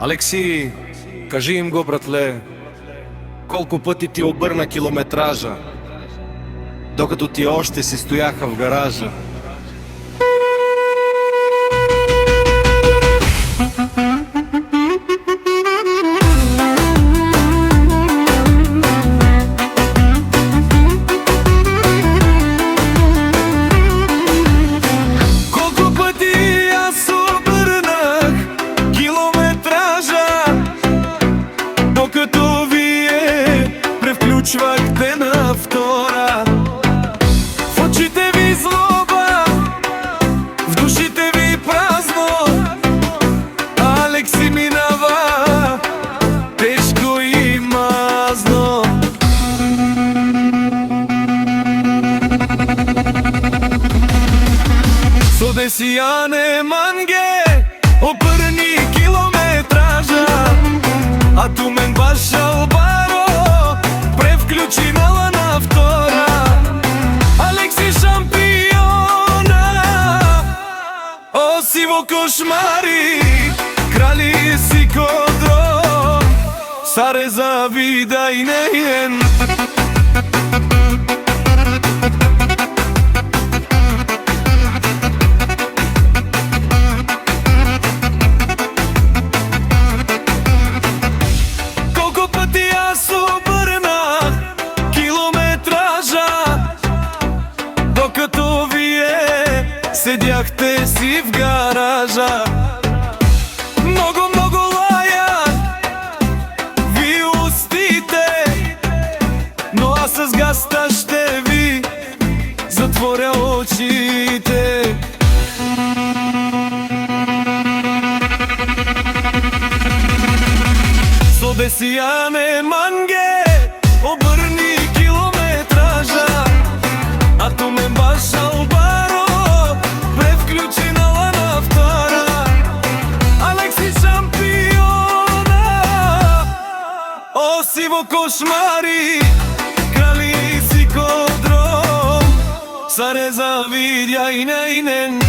Алекси, кажи им го, братле, колку пъти ти обърна километража, докато ти още си стояха в гаража. Включвахте на втора, в очите ви злоба, в душите ви празно. Алекси минава тежко и мазно. Со десияне манге обърни километража, а ту мен баш албаро включинала на втора. Алекси шампиона, о сиво кошмари, крали си кодро, саре завидай неен. Докато вие седяхте си в гаража, много лая ви устите, но аз с гаста ще ви затворя очите. Со десияне манге обърни километража, а ту мен баш албаро превключинала на втора. Алекси шампиона, о сиво кошмари, крали си кодро, саре завидя и нейнен.